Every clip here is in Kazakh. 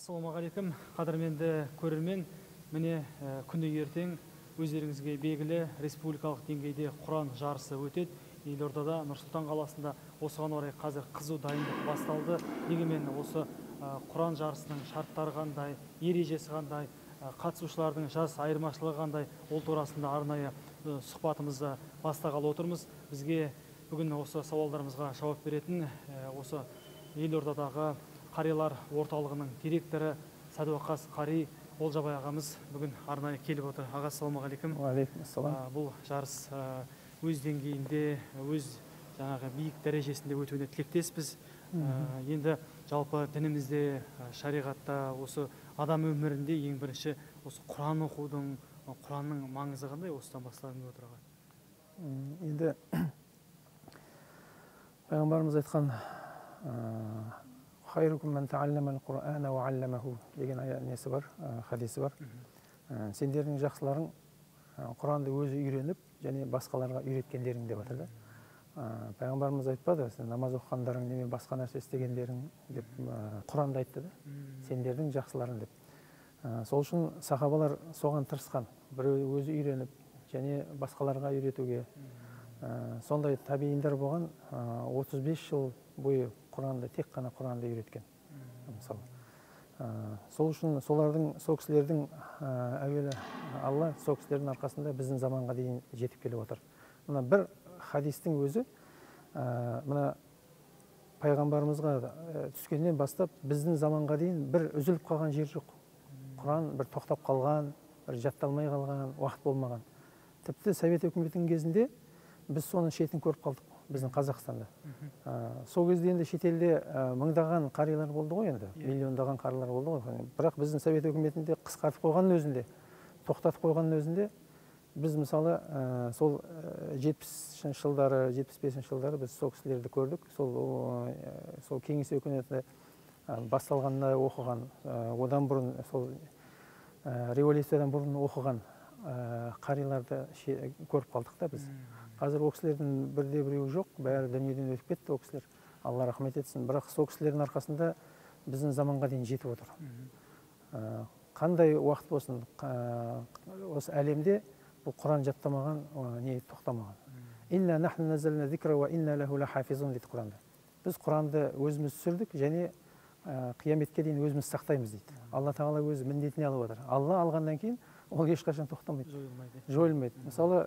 Ассалаумағалейкум, қадірменді көрермен. Міне күні ертең өздеріңізге белгілі республикалық деңгейде Құран жарысы өтеді. Елордада, Нұр-Сұлтан қаласында осыған орай қазір қызу дайындық басталды. Дегенмен осы Құран жарысының шарттары қандай, ережесі қандай, қатысушылардың жас айырмашылығы қандай, ол турасында арнайы сұхбатымызды бастағалы отырмыз. Бізге бүгін осы сауалдарымызға жауап беретін осы Елордадағы Қарилар орталығының директоры Сәдуақас Қари Олжабай ағамыз бүгін арнайы келіп отыр. Аға, ассалаумағалейкум. Уағалейкумассалам. Бұл жарыс өз деңгейінде, өз биік дәрежесінде өтуіне тілектеспіз. Енді жалпы дінімізде, шариғатта, осы адам өмірінде ең бірінші осы Құран оқудың, Құранның маңызы қандай? Осыдан бастағым келіп отыр аға. Енді пайғамбарымыз айтқан «Хайрукум мен таалламал Құр'ана ва алламаху» деген несі бар, хадисі бар. Сендердің жақсыларың Құранды өзі үйреніп, және басқаларға үйреткендерің деп жатыр да. Пайғамбарымыз айтпады, сен намаз оқығандарың неме басқа нәрсе істегендерің деп, Құранды айтты да, сендердің жақсыларың деп. Сол үшін сахабалар соған тырысқан, біреу өзі үйреніп, және басқаларға үйретуге. Сондай табииндар болған 35 жыл бойы Құранды, тек қана Құранды үйреткен. Мысалы. Сол үшін сол кісілердің әуелі Алла сол кісілердің арқасында біздің заманға дейін жетіп келіп отыр. Мына бір хадистің өзі, мына пайғамбарымызға түскеннен бастап біздің заманға дейін бір үзіліп қалған жер жоқ. Құран бір тоқтап қалған, бір жатталмай қалған, уақыт болмаған. Тіпті Совет өкіметінің кезінде біз соның шетін көріп қалдық, біздің Қазақстанда. Сол кезде енді шетелде мыңдаған қарилар болды ғой енді, миллиондаған қарилар болды ғой. Бірақ біздің Совет өкіметінде қысқартып қойғанның өзінде, тоқтатып қойғанның өзінде, біз мысалы сол 70-ші жылдары, 75-ші жылдары біз сол кісілерді көрдік. Сол кеңес өкіметі басталғанда оқыған, одан бұрын сол революциядан бұрын оқыған қариларды көріп қалдық та біз. Қазір ол кісілердің бірде-біреуі жоқ, бәрі дүниеден өтіп кетті ол кісілер. Алла рахмет етсін. Бірақ сол кісілердің арқасында біздің заманға дейін жетіп отыр. Қандай уақыт болсын, осы әлемде бұл Құран жаттамаған, не тоқтамаған. Инна нахну назална зикра ва инна лаху лахафизун дейді Құранда. Біз Құранды өзіміз түсірдік, және қияметке дейін өзіміз сақтаймыз дейді. Алла тағала өзі міндетіне алып отыр. Алла алғаннан кейін ол ешқашан тоқтамайды, жойылмайды. Мысалы,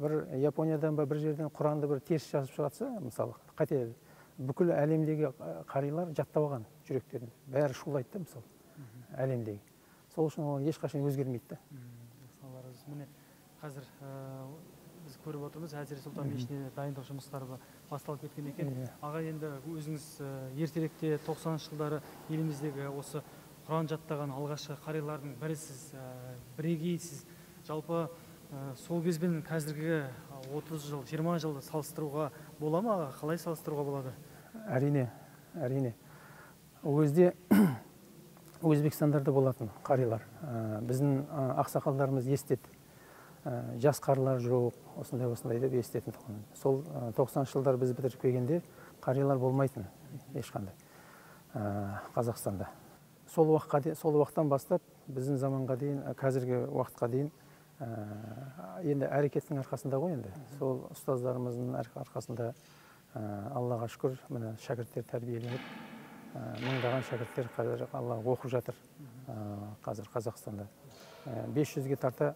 бір Япониядан бір жерден Құранды бір теріс жазып шығатса, мысалы, қате, бүкіл әлемдегі қарилар жаттап алған жүректерін. Бәрі шулайды да, мысалы, әлемдегі. Сол үшін ол ешқашан өзгермейді. Міне, қазір біз көріп отырмыз, Әзірет Сұлтан мешітіне дайындық жұмыстары басталып кеткен екен. Аға, енді өзіңіз ертеректе 90-шы жылдары еліміздегі осы Құран жаттаған алғашқы қарилардың бірісіз, бірегейсіз. Жалпы сол кезбен қазіргі 30 жыл, 20 жылды салыстыруға бола ма? Қалай салыстыруға болады? Әрине, әрине. Ол кезде Өзбекстандарда болатын қарилар. Біздің ақсақалдарымыз естеді. Жас қарилар жоқ, осындай деп естетін. Сол 90-шы жылдар біз бітіріп келгенде қарилар болмайтын ешқандай Қазақстанда. Сол уақыттан бастап біздің заманға дейін, қазіргі уақытқа дейін, енді әрекеттің арқасында ғой енді. Сол ұстаздарымыздың арқасында Аллаға шүкір, міне шәкірттер тәрбиеленіп, мыңдаған шәкірттер қазір Алла оқып жатыр қазір Қазақстанда. 500-ге тарта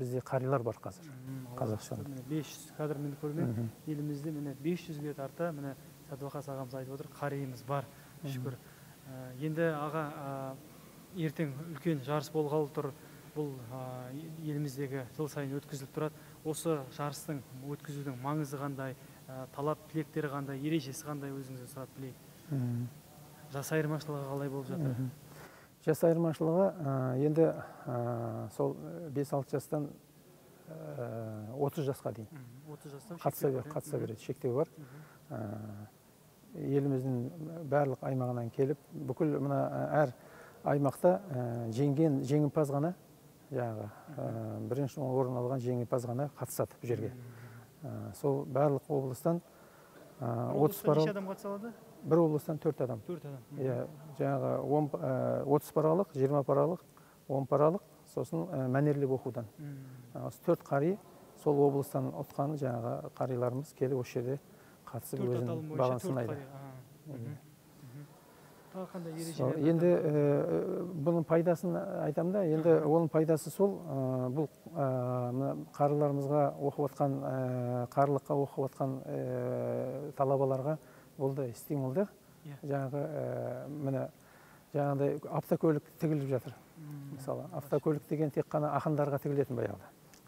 бізде қарилар бар қазір Қазақстанда. 500 қадірменді көрермен, елімізде міне 500-ге тарта, міне Сәдуақас ағамыз айтып отыр, қариымыз бар, шүкір. Енді аға, ертең үлкен жарыс болғалы тұр. Бұл еліміздегі жыл сайын өткізіліп тұрады. Осы жарыстың өткізудің маңызы қандай, талап тілектері қандай, ережесі қандай, өзіңізден сұрап білейік. Жас айырмашылығы қалай болып жатыр? Жас айырмашылығы енді сол 5-6 жастан 30 жасқа дейін қатыса береді, шектеу бар. Еліміздің барлық аймағынан келіп, бүкіл мына әр аймақта жеңімпаз ғана, бірінші орын алған жеңімпаз ғана қатысады бұл жерге. Сол барлық облыстан 30 неше адам қатыса алады? бір облыстан 4 адам. 4 адам. Иә, жаңағы 30 паралық, 20 паралық, 10 паралық, сосын мәнерлеп оқудан. Осы 4 қари сол облыстан ұтқан жаңағы қариларымыз келіп осы жерде қатысып өзінің бағын сынайды. Тағы қандай ережелер? Енді бұның пайдасын айтамын да, енді оның пайдасы сол, бұл қарыларымызға оқып отқан, қарылыққа оқып отқан талабаларға болды стимулды. Жаңағы міне жаңағыдай автокөлік тігіліп жатыр. Мысалы, автокөлік деген тек қана ақындарға тігілетін баяғыда.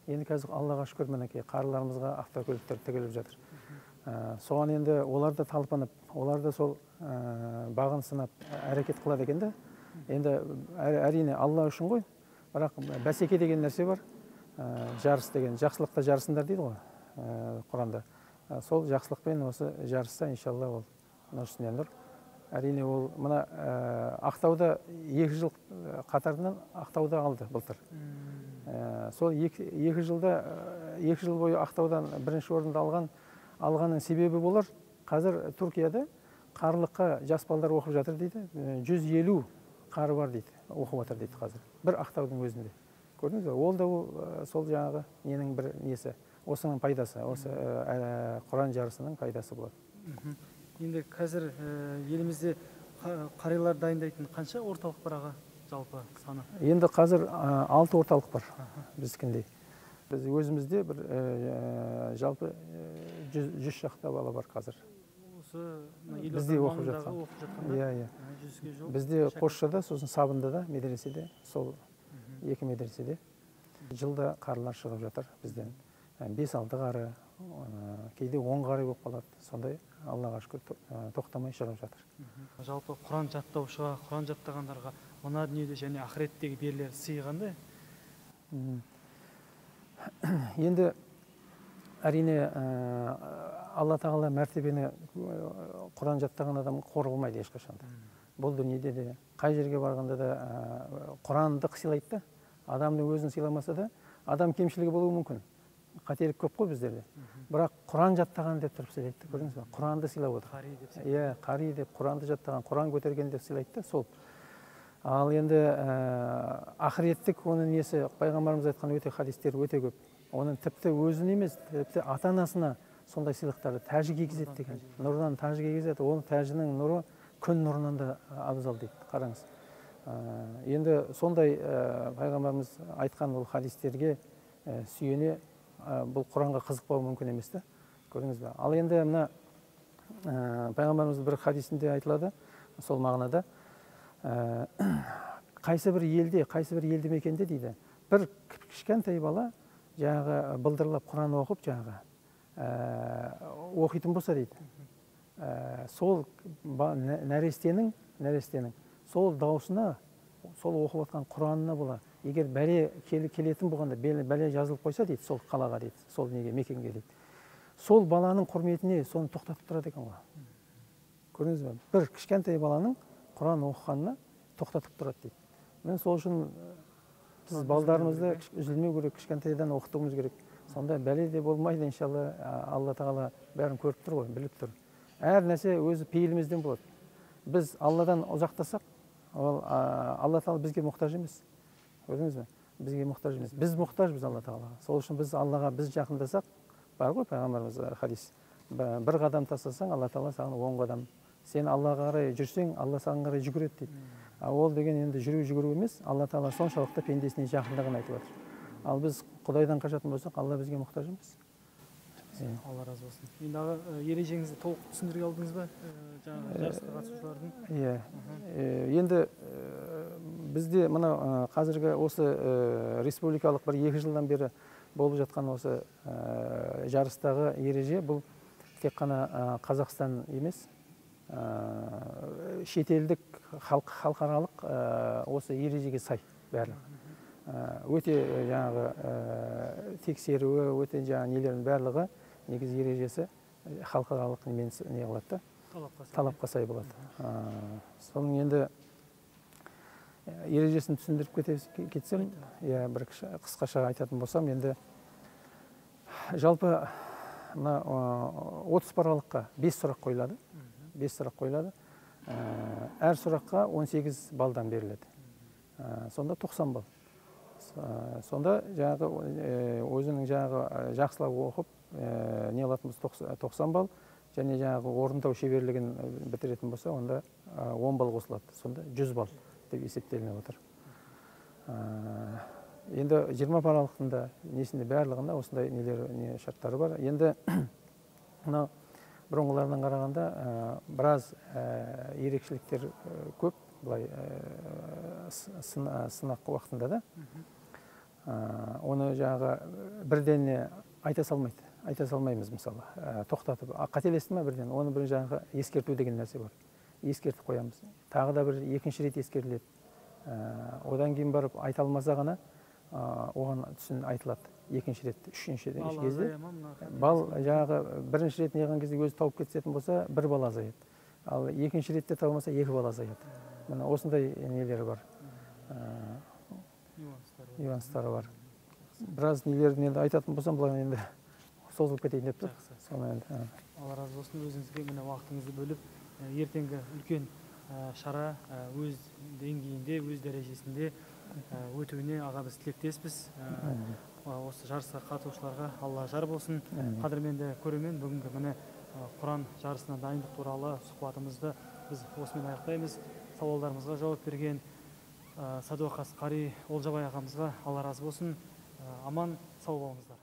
Енді қазір Аллаға шүкір мінекей қарыларымызға автокөліктер тігіліп жатыр. Соған енді олар да талпынып, олар да сол бағын сынап әрекет қылады екен да. Енді әрине Алла үшін ғой, бірақ бәсеке деген нәрсе бар. Жарыс деген, жақсылықта жарысыңдар дейді ғой Құранда. Сол жақсылықпен осы жарысса, иншалла, ол нұр үстіне нұр. Әрине ол мына Ақтауда 2 жыл қатарынан Ақтауда алды былтыр. Сол 2 жыл бойы Ақтаудан бірінші орынды алғанның себебі болар. Қазір Түркияда қарылыққа жас балдар оқып жатыр дейді. 150 қары бар дейді, оқып жатыр дейді қазір. Бір Ақтаудың өзінде. Көрдіңіз бе? Ол да сол жаңағы ненің бір несі, осының пайдасы, осы Құран жарысының пайдасы болады. Енді қазір елімізде қарилар дайындайтын қанша орталық бар аға, жалпы саны? Енді қазір 6 орталық бар біздікіндей. Біз өзімізде бір жалпы 100 шақты бала бар қазір. Бізде оқып жатқан. Иә. Бізде Қосшыда, сосын Сабындыда, медреседе, сол 2 медреседе жылда қарылар шығып жатыр бізден. 5-6 қары, кейде 10 қары болып қалады. Сондай Аллаға шүкір тоқтамай шығып жатыр. Жалпы Құран жаттаушыға, Құран жаттағандарға мына дүниеде және ақыреттегі берілер сыйы қандай? Енді әрине Алла тағала мәртебені Құран жаттаған адам қор қылмайды ешқашанда. Бұл дүниеде де, қай жерге барғанда да Құранды сыйлайды да, адамның өзін сыйламаса да, адам кемшілігі болуы мүмкін. Қателік көп қой біздерде. Бірақ Құран жаттаған деп тұрып сыйлайды. Көрдіңіз бе? Құранды сыйлап отыр. Иә, қари деп, Құранды жаттаған, Құран көтерген деп сыйлайды да, сол. Ал енді ақыреттік оның несі, пайғамбарымыз айтқан өте хадистер өте көп. Оның тіпті өзін емес, тіпті ата-анасына сондай сыйлықтарды тәжі кигізеді деген. Нұрдан тәжі кигізеді, оның тәжінің нұры күн нұрынан да абзал дейді. Қараңыз. Енді сондай пайғамбарымыз айтқан бұл хадистерге сүйене бұл Құранға қызықпау мүмкін емес та. Көрдіңіз бе? Ал енді мына пайғамбарымыз бір хадисінде айтылады, сол мағынада қайсы бір елді мекенде дейді, бір кішкентай бала жаңағы былдырлап Құран оқып жаңағы оқитын болса дейді, сол нәрестенің сол даусына, сол оқып отқан Құранына бола, егер бәле келетін болғанда, бәле жазылып қойса дейді, сол қалаға дейді, сол неге мекенге дейді, сол баланың құрметіне соны тоқтатып тұрады екен ғой. Көрдіңіз бе? Бір кішкентай баланың Құран оқығанына тоқтатып тұрады дейді. Мен сол үшін біз балдарымызды үзілмеу керек, кішкентайдан оқытуымыз керек. Сонда бәле де болмайды, иншалла. Алла тағала бәрін көріп тұр ғой, біліп тұр. Әр нәрсе өзі пейілімізден болады. Біз Алладан ұзақтасақ, Алла тағала бізге мұқтаж емес. Көрдіңіз бе? Бізге мұқтаж емес. Біз мұқтажбыз Алла тағалаға. Сол үшін біз Аллаға біз жақындасақ, бар ғой пайғамбарымыз хадис. Бір қадам тастасаң, Алла тағала саған 10 қадам. Сен Аллаға қарай жүрсең, Алла саған қарай жүгіреді дейді. Ол деген енді жүру емес, Алла тағала соншалықты пендесіне жақындығын айтып отыр. Ал біз Құдайдан қашатын болсақ, Алла бізге мұқтаж емес. Алла разы болсын. Енді аға, ережеңізді толық түсіндіре алдыңыз ба? Жаңағы жарысқа қатысушылардың? Иә. Енді бізде мына қазіргі осы республикалық бір 2 жылдан бері болып жатқан осы жарыстағы ереже, бұл тек қана Қазақстан емес, шетелдік халықаралық осы ережеге сай бәрі. Өте жаңағы тексеруі, өте жаңағы нелердің барлығы негізі ережесі халықаралық не қылады, талапқа сай болады. Соның енді ережесін түсіндіріп кетсем, бір қысқаша айтатын болсам, енді жалпы 30 паралыққа 5 сұрақ қойылады. 5 сұрақ қойылады. Әр сұраққа 18 балдан беріледі. Сонда 90 бал. Сонда жаңағы өзінің жаңағы жақсылап оқып не алатын болса 90 бал, және жаңағы орындау шеберлігін бітіретін болса, онда 10 бал қосылады. Сонда 100 бал деп есептелініп отыр. Енді 20 балалықтың несінде барлығында осындай не шарттары бар. Енді мына бұрынғылардан қарағанда біраз ерекшеліктер көп, былай сынақ уақытында да. Оны жаңағы бірден айта салмаймыз, мысалы. Тоқтатып, қателесті ме бірден, оны бір жаңағы ескерту деген нәрсе бар. Ескертіп қоямыз. Тағы да бір екінші рет ескертіледі. Одан кейін барып айта алмаса ғана, оған түсін айтылады. Екінші рет, үшінші кезде. Бал жаңағы бірінші рет неған кезде өзі тауып кететін болса, 1 бал азаяды. Ал екінші ретте табылмаса 2 бал азаяды. Мына осындай нелері бар. Нюанстары бар. Біраз нелерді енді айтатын болсам, бұлай енді созылып кетейін деп тұр. Алла разы болсын, өзіңізге міне уақытыңызды бөліп, ертеңгі үлкен шара өз деңгейінде, өз дәрежесінде өтуіне аға біз тілектеспіз. Осы жарысқа қатысушыларға Алла жар болсын. Қадірменді көрермен, бүгінгі міне Құран жарысына дайындық туралы сұхбатымызды біз осымен аяқтаймыз. Сауалдарымызға жауап берген Садуақас Қари Олжабай ағамызға Алла разы болсын. Аман, сау болыңыздар.